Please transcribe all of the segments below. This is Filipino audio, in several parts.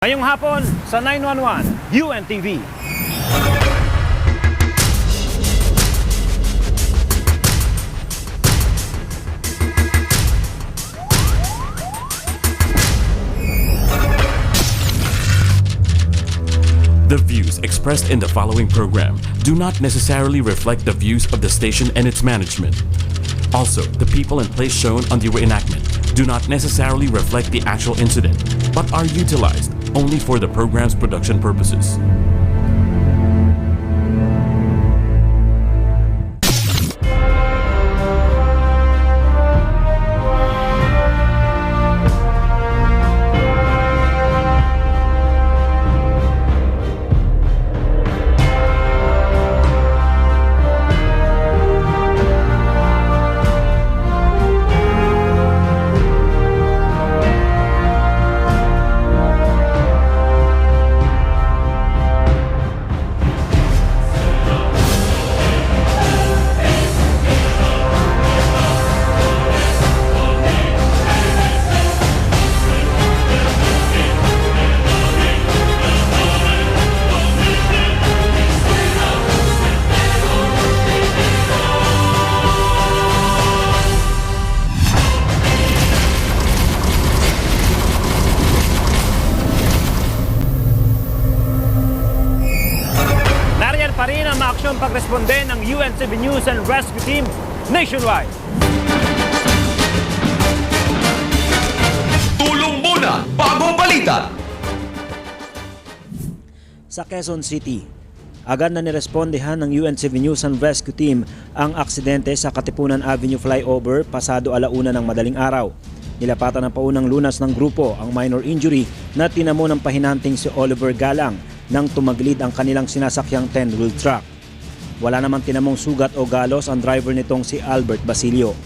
Ngayong hapon sa 911 UNTV. The views expressed in the following program do not necessarily reflect the views of the station and its management. Also, the people and place shown on the reenactment do not necessarily reflect the actual incident, but are utilized only for the program's production purposes. Pa rin ang maaksyon pagresponde ng UNTV News and Rescue Team nationwide. Tulong muna bago balita. Sa Quezon City, agad na nirespondehan ng UNTV News and Rescue Team ang aksidente sa Katipunan Avenue flyover pasado 1:00 ng madaling araw. Nilapatan ng paunang lunas ng grupo ang minor injury na tinamo ng pahinanting si Oliver Galang nang tumaglid ang kanilang sinasakyang 10-wheel truck. Wala namang tinamong sugat o galos ang driver nitong si Albert Basilio.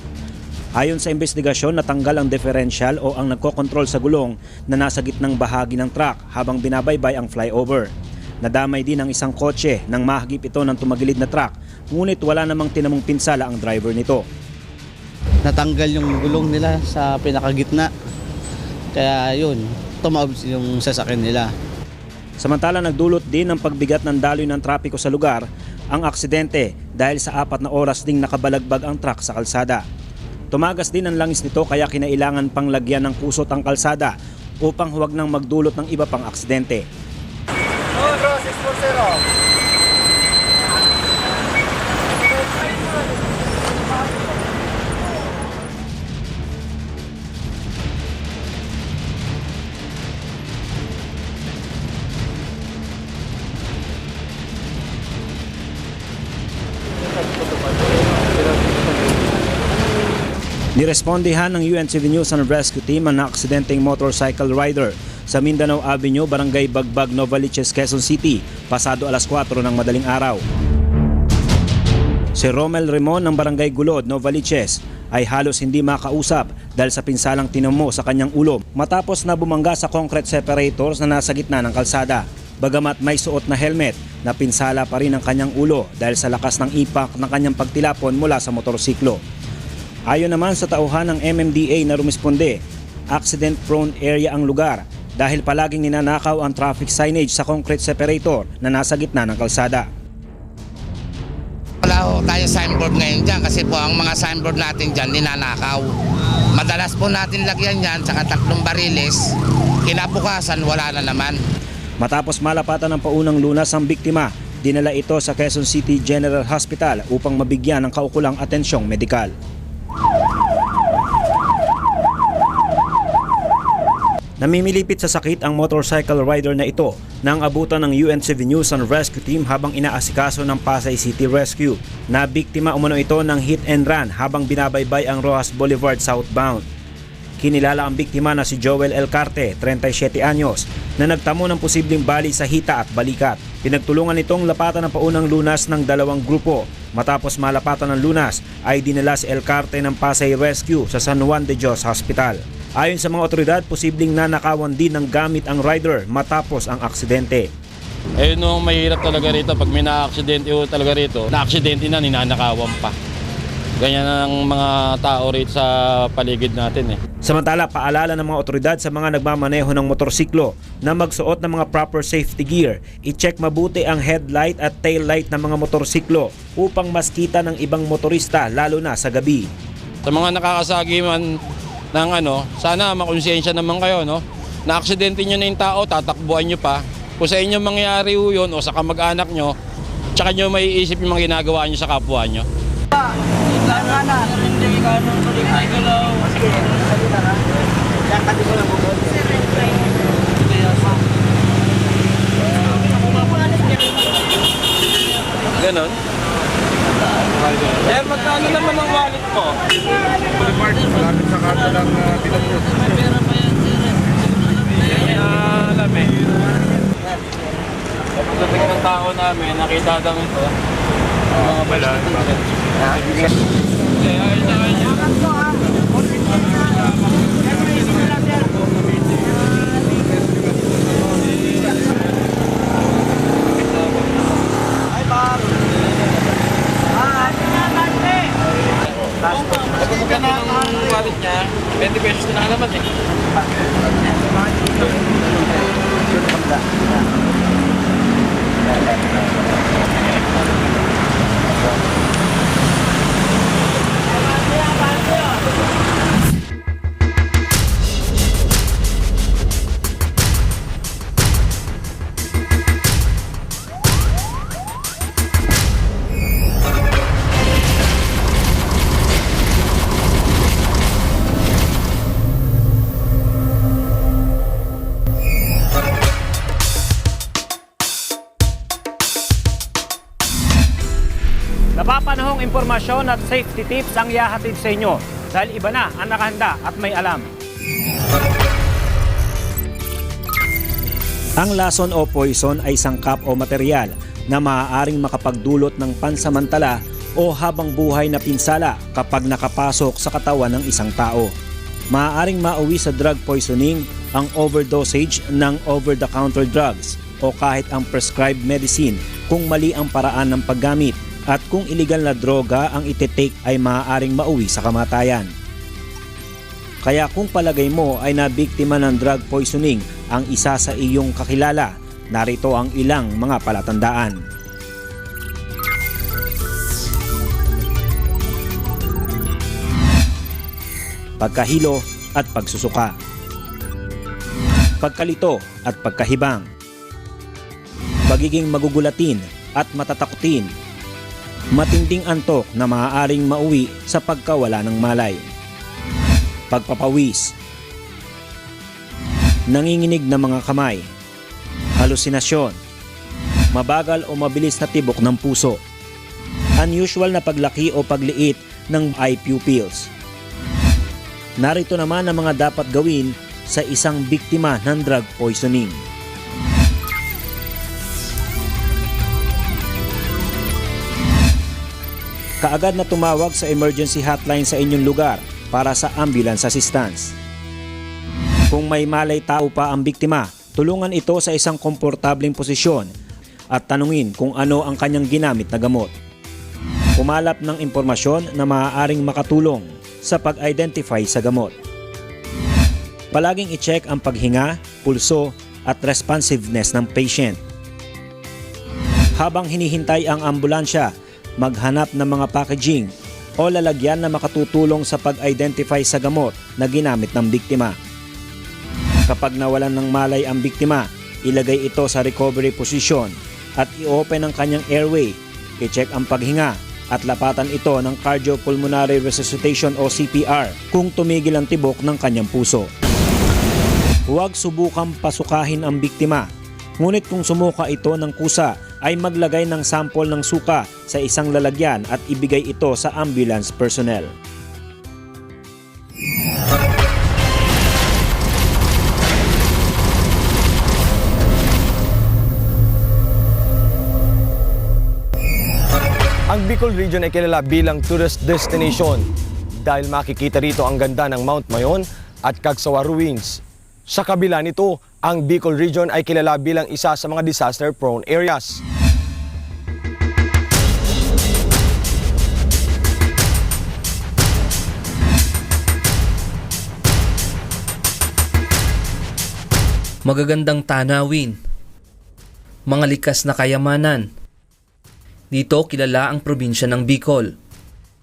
Ayon sa investigasyon, natanggal ang differential o ang nagkokontrol sa gulong na nasa gitnang bahagi ng truck habang binabaybay ang flyover. Nadamay din ang isang kotse nang mahagip ito ng tumagilid na truck, ngunit wala namang tinamong pinsala ang driver nito. Natanggal yung gulong nila sa pinakagitna. Kaya yun, tumabs yung sasakyan nila. Samantala nagdulot din ng pagbigat ng daloy ng trapiko sa lugar ang aksidente dahil sa 4 na oras ding nakabalagbag ang truck sa kalsada. Tumagas din ang langis nito kaya kinailangan pang lagyan ng kusot ang kalsada upang huwag nang magdulot ng iba pang aksidente. Nirespondihan ng UNTV News and Rescue Team ang aksidenteng motorcycle rider sa Mindanao Avenue, Barangay Bagbag, Novaliches, Quezon City, pasado 4:00 ng madaling araw. Si Romel Remon ng Barangay Gulod, Novaliches ay halos hindi makausap dahil sa pinsalang tinamo sa kanyang ulo matapos na bumangga sa concrete separators na nasa gitna ng kalsada. Bagamat may suot na helmet, napinsala pa rin ang kanyang ulo dahil sa lakas ng impact ng kanyang pagtilapon mula sa motorsiklo. Ayon naman sa tauhan ng MMDA na rumisponde, accident-prone area ang lugar dahil palaging ninanakaw ang traffic signage sa concrete separator na nasa gitna ng kalsada. Wala ho tayong signboard ngayon dyan kasi po ang mga signboard natin dyan ninanakaw. Madalas po natin lagyan yan sa 3 bariles, kinabukasan wala na naman. Matapos malapatan ng paunang lunas ang biktima, dinala ito sa Quezon City General Hospital upang mabigyan ng kaukulang atensyong medikal. Namimilipit sa sakit ang motorcycle rider na ito nang abutan ng UNTV News and Rescue Team habang inaasikaso ng Pasay City Rescue. Nabiktima umano ito ng hit and run habang binabaybay ang Rojas Boulevard southbound. Kinilala ang biktima na si Joel Elcarte, 37 anyos, na nagtamo ng posibleng bali sa hita at balikat. Pinagtulungan itong lapatan ng paunang lunas ng 2 grupo. Matapos malapatan ng lunas ay dinala si Elcarte ng Pasay Rescue sa San Juan de Dios Hospital. Ayon sa mga otoridad, posibleng nanakawan din ng gamit ang rider matapos ang aksidente. Eh nung mahirap talaga rito, pag may na-aksidente talaga rito, na-aksidente na, ninanakawan pa. Ganyan ang mga tao rito sa paligid natin eh. Samantala, paalala ng mga otoridad sa mga nagmamaneho ng motorsiklo na magsuot ng mga proper safety gear. I-check mabuti ang headlight at tail light ng mga motorsiklo upang mas kita ng ibang motorista lalo na sa gabi. Sa mga nakakasagi man ng sana makonsensya naman kayo, no? Na-aksidente nyo na yung tao, tatakbuhan nyo pa. Kung sa inyo mangyari yun o sa kamag-anak nyo, tsaka nyo may isip yung mga ginagawa nyo sa kapwa nyo. Ganon. Eh, magkano naman ang wallet mo? Malapit sa karto ng Pinagpus. Alam eh. Pagdating ng tao namin, nakita daw ito. Mga balat. Pagkakas ng wallet niya, 20 pesos na naman eh. Napapanahong impormasyon at safety tips ang ihahatid sa inyo dahil iba na ang nakahanda at may alam. Ang lason o poison ay sangkap o material na maaaring makapagdulot ng pansamantala o habang buhay na pinsala kapag nakapasok sa katawan ng isang tao. Maaaring mauwi sa drug poisoning ang overdosage ng over-the-counter drugs o kahit ang prescribed medicine kung mali ang paraan ng paggamit. At kung illegal na droga ang iti-take ay maaaring mauwi sa kamatayan. Kaya kung palagay mo ay nabiktima ng drug poisoning ang isa sa iyong kakilala, narito ang ilang mga palatandaan. Pagkahilo at pagsusuka. Pagkalito at pagkahibang. Pagiging magugulatin at matatakutin. Matinding antok na maaaring mauwi sa pagkawala ng malay. Pagpapawis. Nanginginig na mga kamay. Halusinasyon. Mabagal o mabilis na tibok ng puso. Unusual na paglaki o pagliit ng eye pupils. Narito naman ang mga dapat gawin sa isang biktima ng drug poisoning. Kaagad na tumawag sa emergency hotline sa inyong lugar para sa ambulance assistance. Kung may malay tao pa ang biktima, tulungan ito sa isang komportableng posisyon at tanungin kung ano ang kanyang ginamit na gamot. Kumalap ng impormasyon na maaaring makatulong sa pag-identify sa gamot. Palaging i-check ang paghinga, pulso at responsiveness ng patient. Habang hinihintay ang ambulansya, maghanap ng mga packaging o lalagyan na makatutulong sa pag-identify sa gamot na ginamit ng biktima. Kapag nawalan ng malay ang biktima, ilagay ito sa recovery position at i-open ang kanyang airway, i-check ang paghinga at lapatan ito ng cardiopulmonary resuscitation o CPR kung tumigil ang tibok ng kanyang puso. Huwag subukang pasukahin ang biktima, ngunit kung sumuka ito ng kusa, ay maglagay ng sample ng suka sa isang lalagyan at ibigay ito sa ambulance personnel. Ang Bicol Region ay kilala bilang tourist destination dahil makikita rito ang ganda ng Mount Mayon at Cagsawa Ruins. Sa kabila nito, ang Bicol Region ay kilala bilang isa sa mga disaster-prone areas. magagandang tanawin, mga likas na kayamanan. Dito kilala ang probinsya ng Bicol.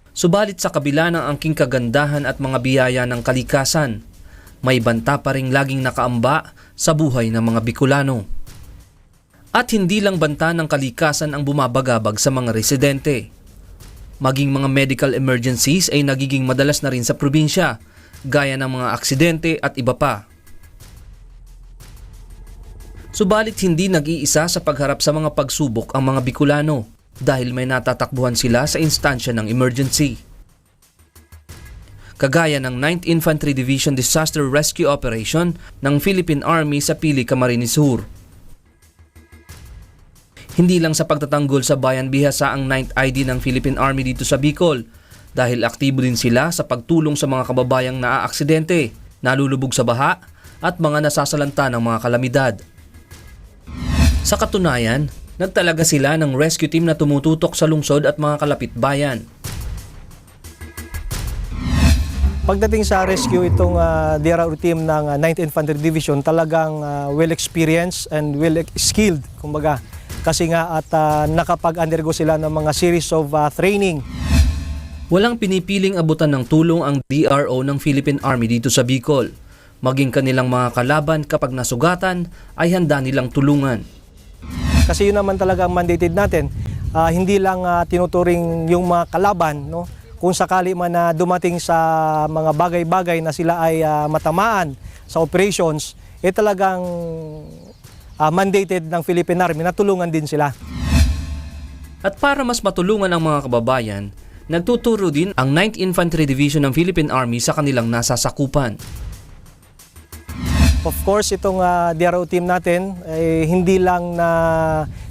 Subalit sa kabila ng angking kagandahan at mga biyaya ng kalikasan, may banta pa ring laging nakaamba sa buhay ng mga Bicolano. At hindi lang banta ng kalikasan ang bumabagabag sa mga residente. Maging mga medical emergencies ay nagiging madalas na rin sa probinsya, gaya ng mga aksidente at iba pa. Subalit hindi nag-iisa sa pagharap sa mga pagsubok ang mga Bicolano dahil may natatakbuhan sila sa instansya ng emergency. Kagaya ng 9th Infantry Division Disaster Rescue Operation ng Philippine Army sa Pili, Camarines Sur. Hindi lang sa pagtatanggol sa bayan bihasa ang 9th ID ng Philippine Army dito sa Bicol dahil aktibo din sila sa pagtulong sa mga kababayang naaaksidente, nalulubog sa baha at mga nasasalanta ng mga kalamidad. Sa katunayan, nagtalaga sila ng rescue team na tumututok sa lungsod at mga kalapit bayan. Pagdating sa rescue, itong DRRO team ng 9th Infantry Division talagang well-experienced and well-skilled, kumbaga. Kasi nga at nakapag-undergo sila ng mga series of training. Walang pinipiling abutan ng tulong ang DRO ng Philippine Army dito sa Bicol. Maging kanilang mga kalaban kapag nasugatan ay handa nilang tulungan. Kasi yun naman talaga ang mandated natin. Hindi lang tinuturing yung mga kalaban, no? Kung sakali man na dumating sa mga bagay-bagay na sila ay matamaan sa operations, talagang mandated ng Philippine Army na tulungan din sila. At para mas matulungan ang mga kababayan, nagtuturo din ang 9th Infantry Division ng Philippine Army sa kanilang nasasakupan. Of course, itong DRO team natin, hindi lang na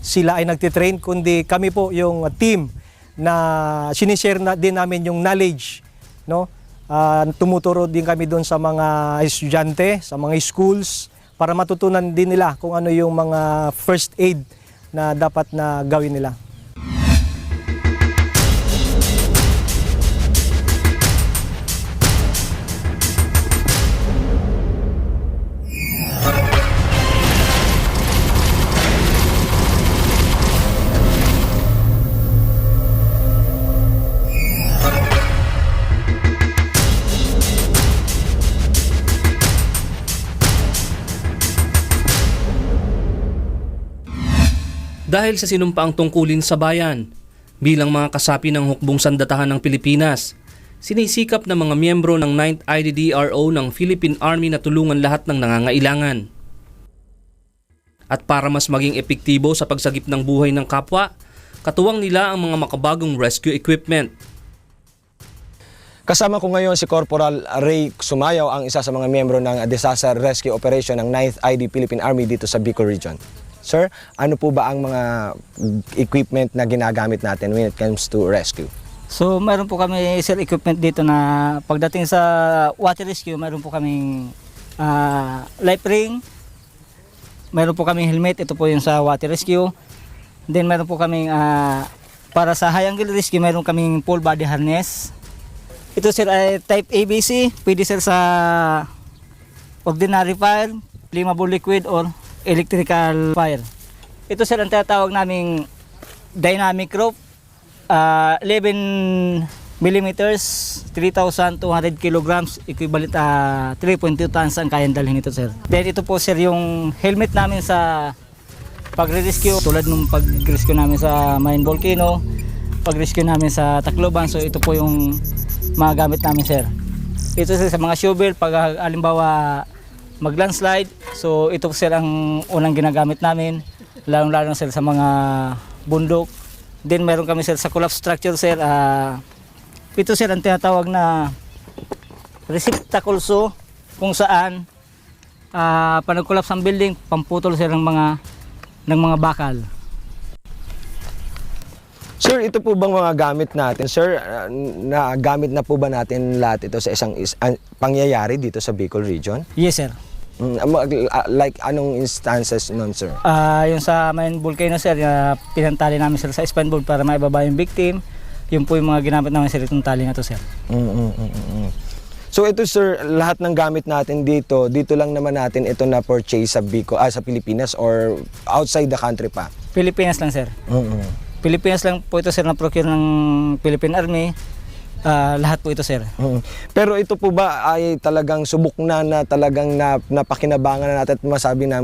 sila ay nagtitrain, kundi kami po yung team na sinishare din namin yung knowledge. No? Tumuturo din kami doon sa mga estudyante, sa mga schools, para matutunan din nila kung ano yung mga first aid na dapat na gawin nila. Dahil sa sinumpaang tungkulin sa bayan, bilang mga kasapi ng hukbong sandatahan ng Pilipinas, sinisikap ng mga miyembro ng 9th IDDRO ng Philippine Army na tulungan lahat ng nangangailangan. At para mas maging epektibo sa pagsagip ng buhay ng kapwa, katuwang nila ang mga makabagong rescue equipment. Kasama ko ngayon si Corporal Ray Sumayaw, ang isa sa mga miyembro ng Disaster Rescue Operation ng 9th ID Philippine Army dito sa Bicol Region. Sir, ano po ba ang mga equipment na ginagamit natin when it comes to rescue? So, mayroon po kami sir equipment dito na pagdating sa water rescue, mayroon po kaming life ring, mayroon po kaming helmet, ito po yung sa water rescue. Then mayroon po kaming para sa high angle rescue, mayroon kaming full body harness. Ito sir ay type ABC, pwede sir sa ordinary fire, flammable liquid or electrical fire. Ito sir ang tinatawag naming dynamic rope, 11 millimeters, 3,200 kilograms, equivalent 3.2 tons ang kayang dalhin ito sir. Then ito po sir yung helmet namin sa pagre-rescue, tulad nung pag-rescue namin sa Main Volcano, pag-rescue namin sa Tacloban, so ito po yung mga gamit namin sir. Ito sir sa mga shovel, pag halimbawa mag-landslide, so ito sir ang unang ginagamit namin, lalong-lalo sir sa mga bundok. Then meron kami sir sa collapse structure sir, ito sir ang tinatawag na receptacle, so kung saan pag nag-collapse ang building, pamputol sir ng mga bakal. Sir, ito po bang mga gamit natin? Sir, nagamit na po ba natin lahat ito sa isang pangyayari dito sa Bicol Region? Yes sir. Like anong instances nun, sir? Yung sa Main Volcano sir, pinantali namin sir sa span board para maibaba yung victim. Yun po yung mga ginamit namin sir, itong tali na to sir. So ito sir, lahat ng gamit natin dito lang naman natin ito na purchase sa sa Pilipinas or outside the country pa? Pilipinas lang, sir. Pilipinas lang po ito, sir, na procure ng Philippine Army. Lahat po ito, sir. Pero ito po ba ay talagang subok na talagang napakinabangan na natin at masabi na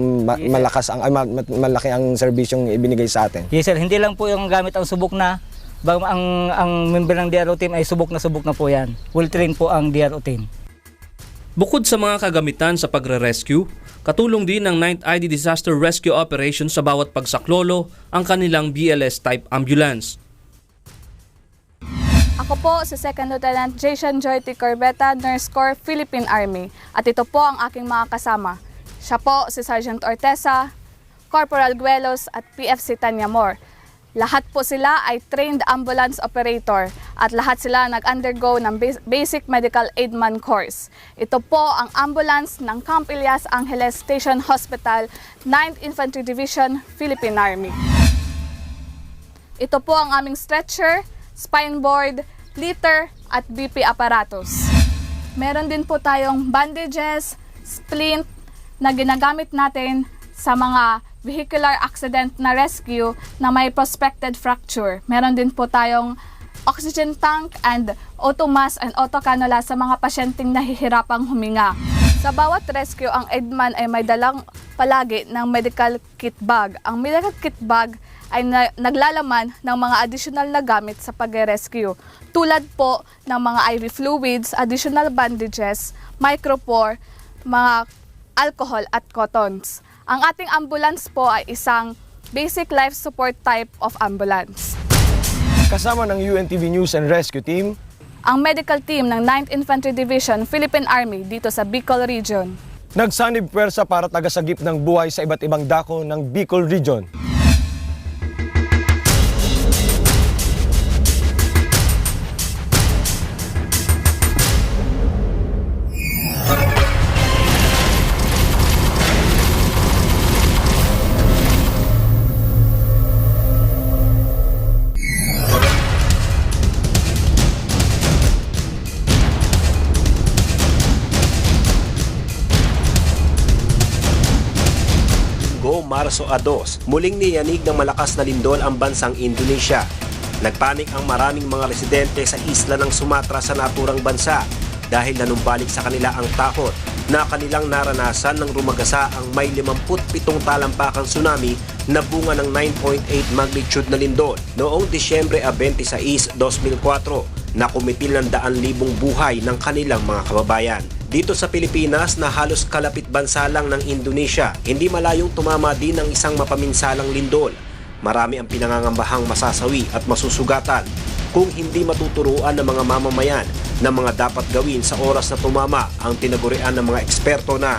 malaki ang serbisyong ibinigay sa atin? Yes, sir. Hindi lang po yung gamit ang subok na. Ang member ng DRO team ay subok na po yan. Full train po ang DRO team. Bukod sa mga kagamitan sa pagre-rescue, katulong din ng 9th ID Disaster Rescue Operation sa bawat pagsaklolo ang kanilang BLS-type ambulance. Ako po si Second Lieutenant Jason Joy T. Corbeta, Nurse Corps, Philippine Army. At ito po ang aking mga kasama. Siya po si Sergeant Ortesa, Corporal Guelos at PFC Tanya Moore. Lahat po sila ay trained ambulance operator at lahat sila nag-undergo ng Basic Medical Aidman course. Ito po ang ambulance ng Camp Elias Angeles Station Hospital, 9th Infantry Division, Philippine Army. Ito po ang aming stretcher, spine board, litter at BP apparatus. Meron din po tayong bandages, splint na ginagamit natin sa mga vehicular accident na rescue na may prospected fracture. Meron din po tayong oxygen tank and auto mask and auto cannula sa mga pasyenteng nahihirapang huminga. Sa bawat rescue, ang Aidman ay may dalang palagi ng medical kit bag. Ang medical kit bag ay naglalaman ng mga additional na gamit sa pag-rescue. Tulad po ng mga IV fluids, additional bandages, micropore, mga alcohol at cottons. Ang ating ambulance po ay isang basic life support type of ambulance. Kasama ng UNTV News and Rescue Team, ang medical team ng 9th Infantry Division, Philippine Army dito sa Bicol Region. nagsanib puwersa para tagasagip ng buhay sa iba't ibang dako ng Bicol Region. Marso 2, muling niyanig ng malakas na lindol ang bansang Indonesia. Nagpanik ang maraming mga residente sa isla ng Sumatra sa naturang bansa dahil nanumbalik sa kanila ang takot na kanilang naranasan nang rumagasa ang may 57 talampakang tsunami na bunga ng 9.8 magnitude na lindol noong Disyembre 26, 2004 na kumitil ng 100,000 buhay ng kanilang mga kababayan. Dito sa Pilipinas na halos kalapit bansa lang ng Indonesia, hindi malayong tumama din ng isang mapaminsalang lindol. Marami ang pinangangambahang masasawi at masusugatan kung hindi matuturuan ng mga mamamayan na mga dapat gawin sa oras na tumama ang tinagurian ng mga eksperto na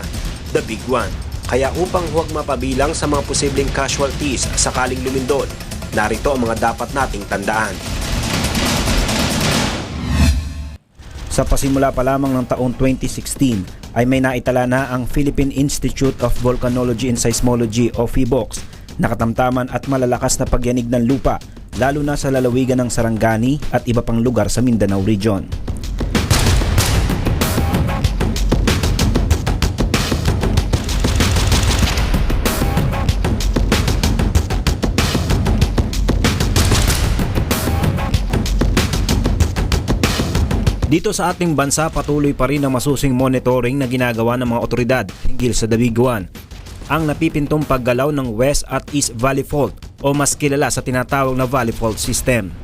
The Big One. Kaya upang huwag mapabilang sa mga posibleng casualties sakaling lumindol, narito ang mga dapat nating tandaan. Sa pasimula pa lamang ng taong 2016 ay may naitala na ang Philippine Institute of Volcanology and Seismology o PHIVOLCS na katamtaman at malalakas na pagyanig ng lupa lalo na sa lalawigan ng Sarangani at iba pang lugar sa Mindanao Region. Dito sa ating bansa, patuloy pa rin ang masusing monitoring na ginagawa ng mga otoridad hinggil sa The Big One. Ang napipintong paggalaw ng West at East Valley Fault o mas kilala sa tinatawag na Valley Fault System.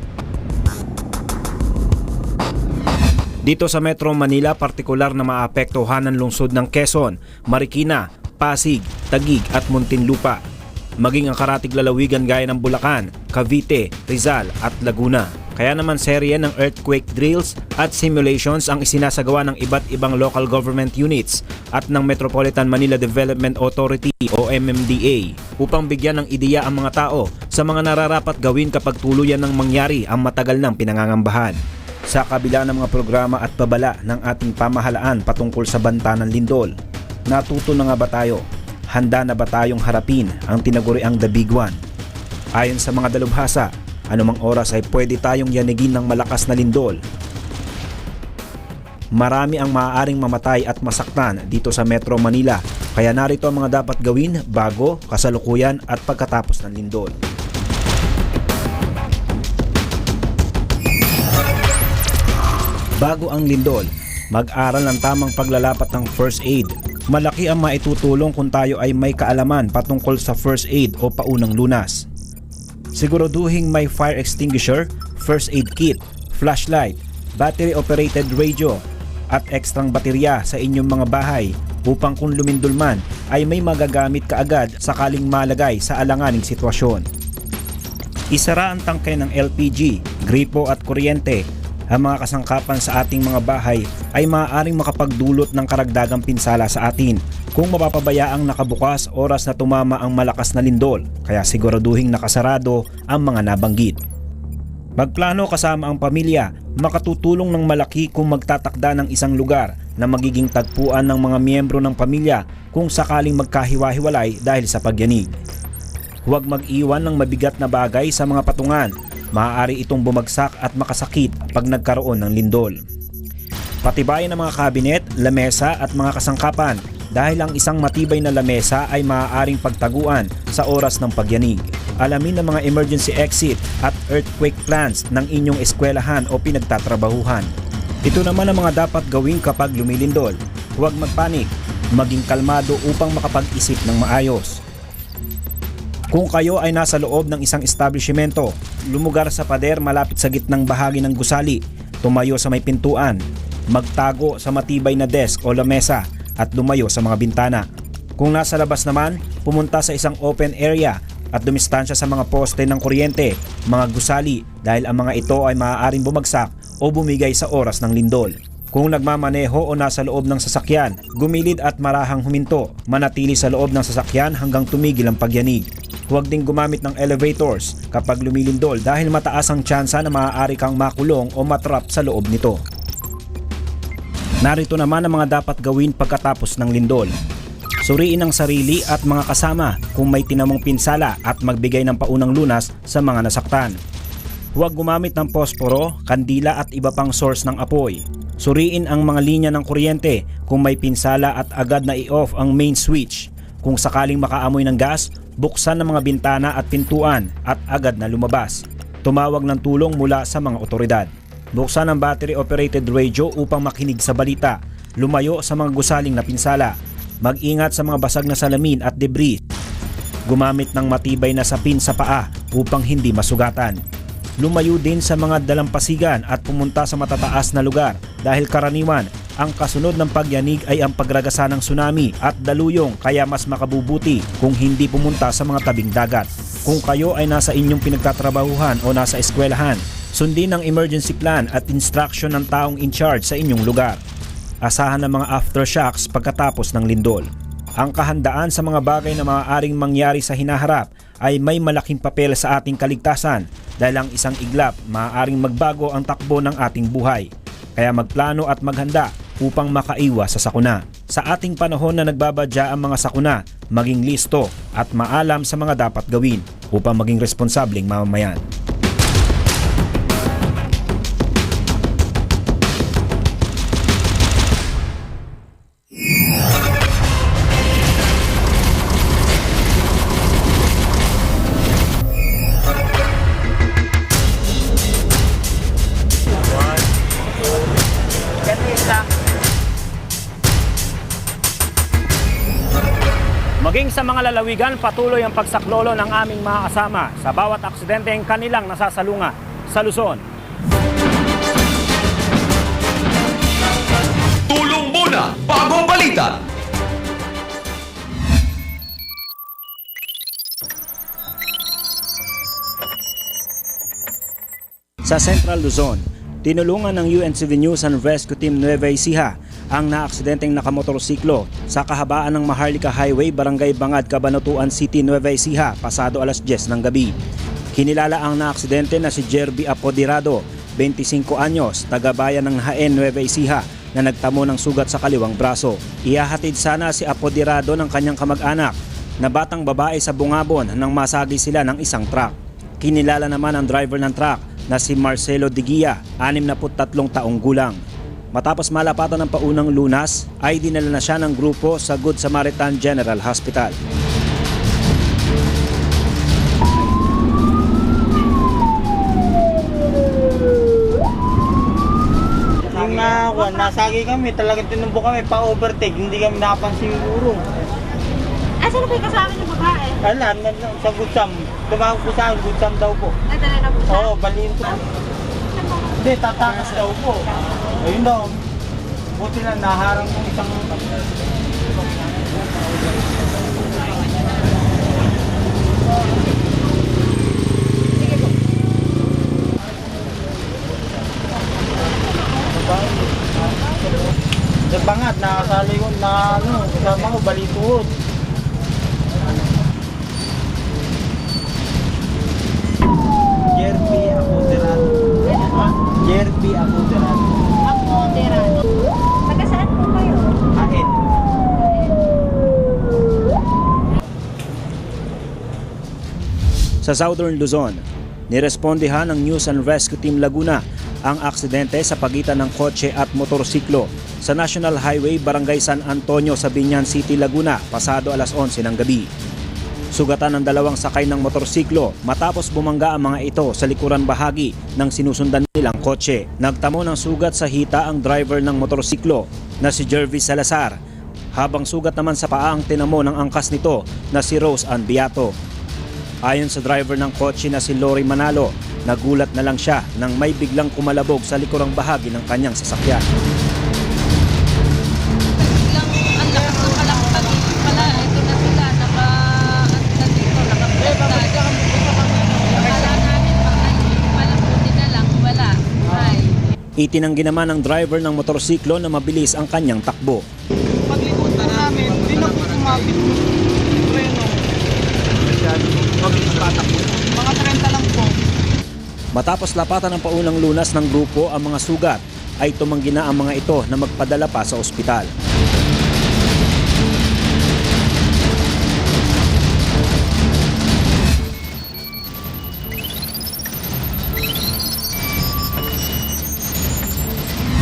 Dito sa Metro Manila, partikular na maapektuhan ang lungsod ng Quezon, Marikina, Pasig, Taguig at Muntinlupa. Maging ang karatig lalawigan gaya ng Bulacan, Cavite, Rizal at Laguna. Kaya naman serye ng earthquake drills at simulations ang isinasagawa ng iba't ibang local government units at ng Metropolitan Manila Development Authority o MMDA upang bigyan ng ideya ang mga tao sa mga nararapat gawin kapag tuluyan ng mangyari ang matagal ng pinangangambahan. Sa kabila ng mga programa at babala ng ating pamahalaan patungkol sa banta ng lindol, natuto na nga ba tayo? Handa na ba tayong harapin ang tinaguriang The Big One? Ayon sa mga dalubhasa, anumang oras ay pwede tayong yanigin ng malakas na lindol. Marami ang maaaring mamatay at masaktan dito sa Metro Manila, kaya narito ang mga dapat gawin bago, kasalukuyan at pagkatapos ng lindol. Bago ang lindol, mag-aral ng tamang paglalapat ng first aid. Malaki ang maitutulong kung tayo ay may kaalaman patungkol sa first aid o paunang lunas. Siguraduhing may fire extinguisher, first aid kit, flashlight, battery-operated radio, at ekstrang baterya sa inyong mga bahay upang kung lumindol man ay may magagamit kaagad sakaling malagay sa alanganing sitwasyon. Isara ang tangke ng LPG, gripo at kuryente. Ang mga kasangkapan sa ating mga bahay ay maaaring makapagdulot ng karagdagang pinsala sa atin kung mapapabayaang nakabukas oras na tumama ang malakas na lindol, kaya siguraduhing nakasarado ang mga nabanggit. Magplano kasama ang pamilya, makatutulong ng malaki kung magtatakda ng isang lugar na magiging tagpuan ng mga miyembro ng pamilya kung sakaling magkahiwa-hiwalay dahil sa pagyanig. Huwag mag-iwan ng mabigat na bagay sa mga patungan, maaari itong bumagsak at makasakit pag nagkaroon ng lindol. Patibayin ang mga kabinet, lamesa at mga kasangkapan dahil ang isang matibay na lamesa ay maaaring pagtaguan sa oras ng pagyanig. Alamin ang mga emergency exit at earthquake plans ng inyong eskwelahan o pinagtatrabahuhan. Ito naman ang mga dapat gawin kapag lumilindol. Huwag magpanik, maging kalmado upang makapag-isip ng maayos. Kung kayo ay nasa loob ng isang establishmento, lumugar sa pader malapit sa gitnang bahagi ng gusali, tumayo sa may pintuan, magtago sa matibay na desk o lamesa at lumayo sa mga bintana. Kung nasa labas naman, pumunta sa isang open area at dumistansya sa mga poste ng kuryente, mga gusali dahil ang mga ito ay maaaring bumagsak o bumigay sa oras ng lindol. Kung nagmamaneho o nasa loob ng sasakyan, gumilid at marahang huminto, manatili sa loob ng sasakyan hanggang tumigil ang pagyanig. Huwag ding gumamit ng elevators kapag lumilindol dahil mataas ang tsansa na maaari kang makulong o matrap sa loob nito. Narito naman ang mga dapat gawin pagkatapos ng lindol. Suriin ang sarili at mga kasama kung may tinamong pinsala at magbigay ng paunang lunas sa mga nasaktan. Huwag gumamit ng posporo, kandila at iba pang source ng apoy. Suriin ang mga linya ng kuryente kung may pinsala at agad na i-off ang main switch. Kung sakaling makaamoy ng gas, buksan ang mga bintana at pintuan at agad na lumabas. Tumawag ng tulong mula sa mga otoridad. Buksan ang battery-operated radio upang makinig sa balita. Lumayo sa mga gusaling na pinsala. Mag-ingat sa mga basag na salamin at debris. Gumamit ng matibay na sapin sa paa upang hindi masugatan. Lumayo din sa mga dalampasigan at pumunta sa matataas na lugar dahil karaniwan ang kasunod ng pagyanig ay ang pagragasa ng tsunami at daluyong, kaya mas makabubuti kung hindi pumunta sa mga tabing dagat. Kung kayo ay nasa inyong pinagtatrabahuhan o nasa eskwelahan, sundin ang emergency plan at instruction ng taong in charge sa inyong lugar. Asahan ng mga aftershocks pagkatapos ng lindol. Ang kahandaan sa mga bagay na maaaring mangyari sa hinaharap ay may malaking papel sa ating kaligtasan dahil ang isang iglap maaaring magbago ang takbo ng ating buhay. Kaya magplano at maghanda upang makaiwas sa sakuna. Sa ating panahon na nagbabadya ang mga sakuna, maging listo at maalam sa mga dapat gawin upang maging responsableng mamamayan. Maging sa mga lalawigan, patuloy ang pagsaklolo ng aming mga kasama sa bawat aksidenteng kanilang nasasalunga sa Luzon. Tulong muna bago balita. Sa Central Luzon, tinulungan ng UNCV News and Rescue Team Nueva Ecija ang naaksidenteng nakamotorsiklo sa kahabaan ng Maharlika Highway, Barangay Bangad, Cabanatuan City, Nueva Ecija, pasado alas 10 ng gabi. Kinilala ang naaksidente na si Jerby Apoderado, 25 anyos, taga-bayan ng Haen, Nueva Ecija, na nagtamo ng sugat sa kaliwang braso. Ihahatid sana si Apoderado ng kanyang kamag-anak na batang babae sa Bungabon nang masagi sila ng isang truck. Kinilala naman ang driver ng truck na si Marcelo Digia, 63 taong gulang. Matapos malapatan ng paunang lunas, ay dinala na siya ng grupo sa Good Samaritan General Hospital. Yung nasagi kami, talagang tinumbo kami, pa-overtake, hindi kami nakapansin siguro. Asan na kayo kasama ng babae? Alam, sa Gutsam. Tumawag po sa akin, Gutsam daw po. Nadala na po siya? Oo, baliin po. Hindi, tatakas daw po. Ayun daw. Buti na, naharang po isang... Sa bangat, nakasali ko na kasama ko, balituhod. Jerby Apoderado. Jerby Apoderado. Apoderado. Taga saan po kayo? Ain. Sa Southern Luzon, nirespondihan ng News and Rescue Team Laguna ang aksidente sa pagitan ng kotse at motorsiklo sa National Highway Barangay San Antonio sa Binyan City, Laguna, pasado alas 11 ng gabi. Sugatan ng dalawang sakay ng motorsiklo matapos bumangga ang mga ito sa likuran bahagi ng sinusundan nilang kotse. Nagtamo ng sugat sa hita ang driver ng motorsiklo na si Jervis Salazar, habang sugat naman sa paa ang tinamo ng angkas nito na si Rose Ann Beato. Ayon sa driver ng kotse na si Lori Manalo, nagulat na lang siya nang may biglang kumalabog sa likurang bahagi ng kanyang sasakyan. Itinanggi naman ng driver ng motorsiklo na mabilis ang kanyang takbo. Paglikod na namin, hindi na po sumabit yung preno. Mga 30 lang po. Matapos lapatan ng paunang lunas ng grupo ang mga sugat, ay tumanggi na ang mga ito na magpadala pa sa ospital.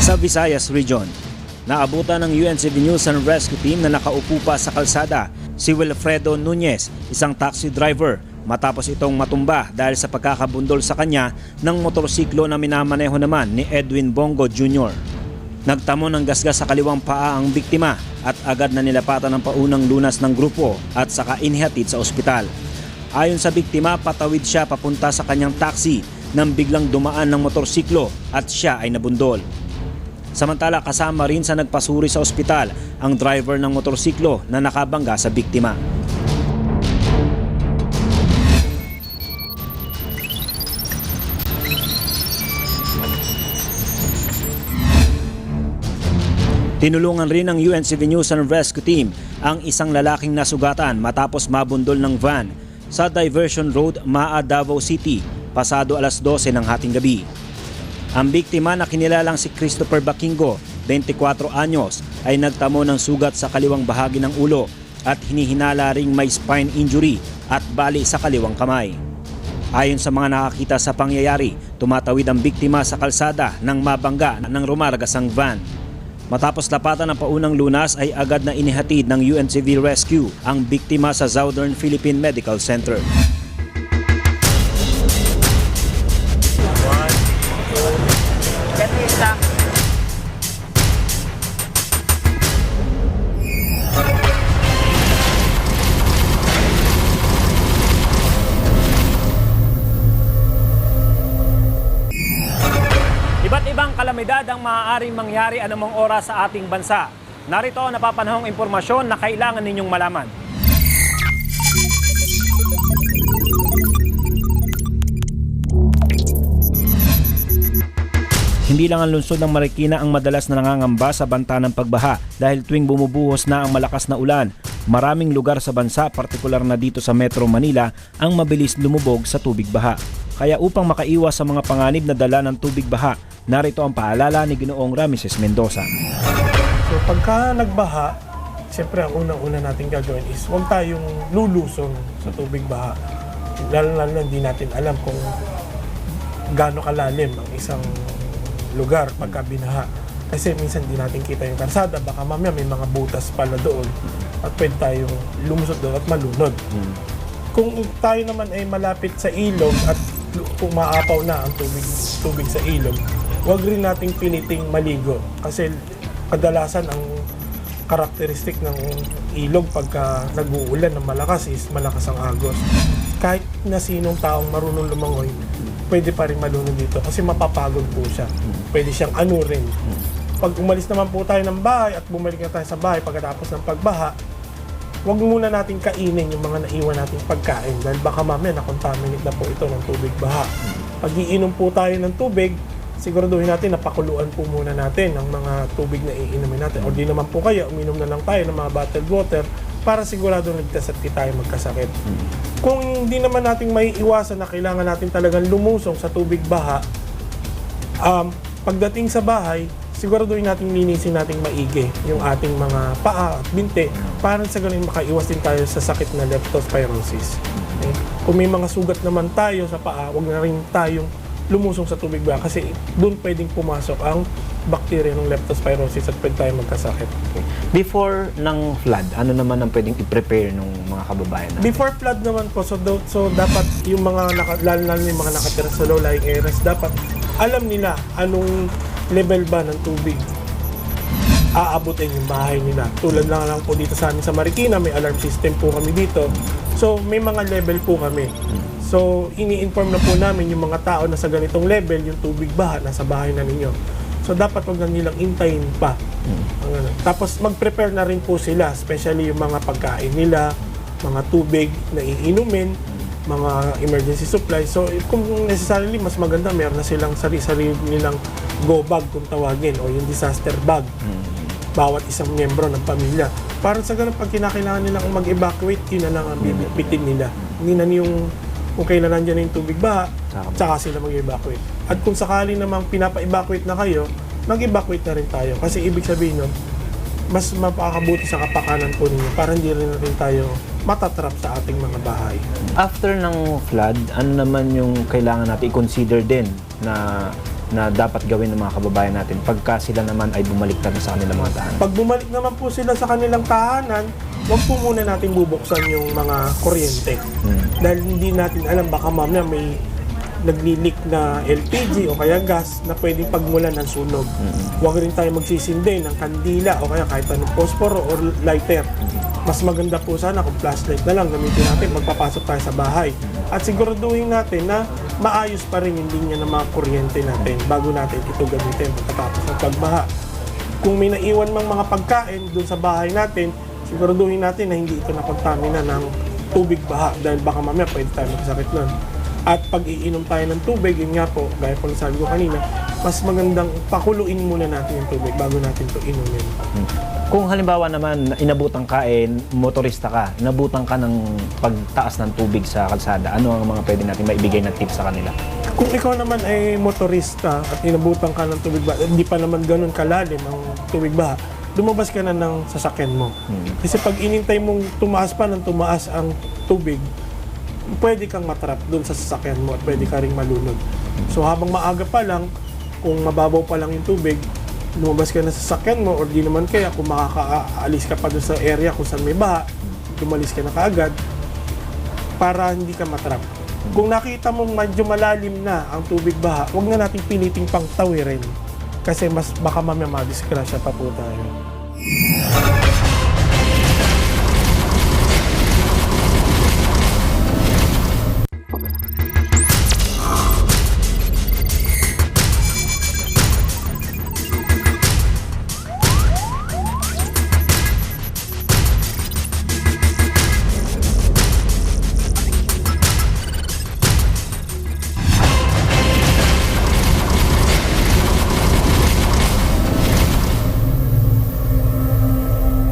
Sa Visayas Region, naabutan ng UNCV News and Rescue Team na nakaupo pa sa kalsada si Wilfredo Nunez, isang taxi driver, matapos itong matumba dahil sa pagkakabundol sa kanya ng motorsiklo na minamaneho naman ni Edwin Bongo Jr. Nagtamo ng gasgas sa kaliwang paa ang biktima at agad na nilapatan ng paunang lunas ng grupo at saka inihatid sa ospital. Ayon sa biktima, patawid siya papunta sa kanyang taxi nang biglang dumaan ng motorsiklo at siya ay nabundol. Samantala, kasama rin sa nagpasuri sa ospital ang driver ng motorsiklo na nakabangga sa biktima. Tinulungan rin ng UNCV News and Rescue Team ang isang lalaking nasugatan matapos mabundol ng van sa Diversion Road, Maa, Davao City, pasado alas 12 ng hating gabi. Ang biktima na kinilalang si Christopher Bakingo, 24 anyos, ay nagtamo ng sugat sa kaliwang bahagi ng ulo at hinihinala ring may spine injury at bali sa kaliwang kamay. Ayon sa mga nakakita sa pangyayari, tumatawid ang biktima sa kalsada nang mabangga ng rumaragasang van. Matapos lapatan ng paunang lunas ay agad na inihatid ng UNCV Rescue ang biktima sa Southern Philippine Medical Center. Iba't ibang kalamidad ang maaaring mangyari anumang oras sa ating bansa. Narito ang napapanahong impormasyon na kailangan ninyong malaman. Hindi lang ang lungsod ng Marikina ang madalas na nangangamba sa banta ng pagbaha dahil tuwing bumubuhos na ang malakas na ulan, maraming lugar sa bansa, partikular na dito sa Metro Manila, ang mabilis lumubog sa tubig baha. Kaya upang makaiwas sa mga panganib na dala ng tubig baha, narito ang paalala ni Ginoong Rameses Mendoza. So pagka nagbaha, siyempre ang unang-una natin gagawin is huwag tayong lulusong sa tubig baha. Lalo na hindi natin alam kung gaano kalalim ang isang lugar pagka binaha. Kasi minsan di natin kita yung karsada, baka mamaya may mga butas pala doon at pwede tayong lumusot doon at malunod. Kung tayo naman ay malapit sa ilog at umaapaw na ang tubig sa ilog, huwag rin nating piniting maligo kasi kadalasan ang karakteristik ng ilog pagka nag-uulan ng malakas is malakas ang agos. Kahit na sinong taong marunong lumangoy, pwede pa rin malunod dito kasi mapapagod po siya. Pwede siyang anurin. Pag umalis naman po tayo ng bahay at bumalik na tayo sa bahay pagkatapos ng pagbaha, huwag muna natin kainin yung mga naiwan nating pagkain dahil baka mamaya na-contaminate na po ito ng tubig baha. Pag iinom po tayo ng tubig, siguraduhin natin na pakuluan po muna natin ang mga tubig na iinumin natin. O di naman po kaya, uminom na lang tayo ng mga bottled water para sigurado ligtas at di tayo magkasakit. Kung hindi naman natin may iwasan na kailangan natin talagang lumusong sa tubig baha, pagdating sa bahay, siguraduhin natin linisin nating maigi yung ating mga paa at binte para sa ganun makaiwas din tayo sa sakit na leptospirosis. Okay? Kung may mga sugat naman tayo sa paa, huwag na rin tayong lumusong sa tubig baha kasi doon pwedeng pumasok ang bacteria ng leptospirosis at pwede tayo magkasakit. Okay. Before ng flood, ano naman ang pwedeng i-prepare ng mga kababayan natin? Before flood naman po, so dapat yung mga lalo yung mga nakatira sa low-lying areas, dapat alam nila anong level ba ng tubig aabutin yung bahay nila. Tulad lang po dito sa amin sa Marikina, may alarm system po kami dito. So may mga level po kami. So ini-inform na po namin yung mga tao na sa ganitong level, yung tubig baha, nasa bahay na ninyo. So dapat wag na nilang intayin pa. Tapos mag-prepare na rin po sila, especially yung mga pagkain nila, mga tubig na iinumin, mga emergency supplies. So kung necessarily mas maganda meron na silang sarili nilang go bag kung tawagin o yung disaster bag. Bawat isang miyembro ng pamilya. Para sa ganun pag kinakailangan nilang mag-evacuate, yun na lang ang bibitin nila. Hindi na yung kung kailan nandiyan na yung tubig baha, tsaka sila mag-evacuate. At kung sakali namang pinapa-evacuate na kayo, mag-evacuate na rin tayo. Kasi ibig sabihin nun, mas mapakabuti sa kapakanan po ninyo para hindi rin tayo matatrap sa ating mga bahay. After ng flood, ano naman yung kailangan natin i-consider din na dapat gawin ng mga kababayan natin pagka sila naman ay bumalik na sa kanilang mga tahanan? Pag bumalik naman po sila sa kanilang tahanan, huwag po muna natin bubuksan yung mga kuryente. Dahil hindi natin alam, baka mamaya may nagli-leak na LPG o kaya gas na pwedeng pagmulan ng sunog. Huwag rin tayo magsisindi ng kandila o kaya kahit anong posporo or lighter. Mas maganda po sana kung flashlight na lang gamitin natin magpapasok tayo sa bahay. At siguraduhin natin na maayos pa rin yung linya ng mga kuryente natin bago natin ito gamitin pagkatapos ng pagbaha. Kung may naiwan mang mga pagkain dun sa bahay natin, siguraduhin natin na hindi ito napagtamina ng tubig baha dahil baka mamaya pwede tayo magsakit nun. At pag iinom tayo ng tubig, yun nga po, gaya po sabi ko kanina, mas magandang pakuluin muna natin yung tubig bago natin ito inumin. Kung halimbawa naman inabutan ka, motorista ka, inabutan ka ng pagtaas ng tubig sa kalsada, ano ang mga pwede natin maibigay na tips sa kanila? Kung ikaw naman ay motorista at inabutan ka ng tubig baha, hindi pa naman ganun kalalim ang tubig baha, lumabas ka na ng sasakyan mo. Kasi pag inintay mong tumaas pa ng tumaas ang tubig, pwede kang matrap doon sa sasakyan mo at pwede ka ring malunod. So habang maaga pa lang, kung mababaw pa lang yung tubig, lumabas ka na sa sasakyan mo or di naman kaya kung makakaalis ka pa doon sa area kung saan may baha, lumalis ka na kaagad para hindi ka matrap. Kung nakita mong medyo malalim na ang tubig baha, huwag na nating piniting pang tawirin kasi mas baka mamaya madisgrasya pa po tayo.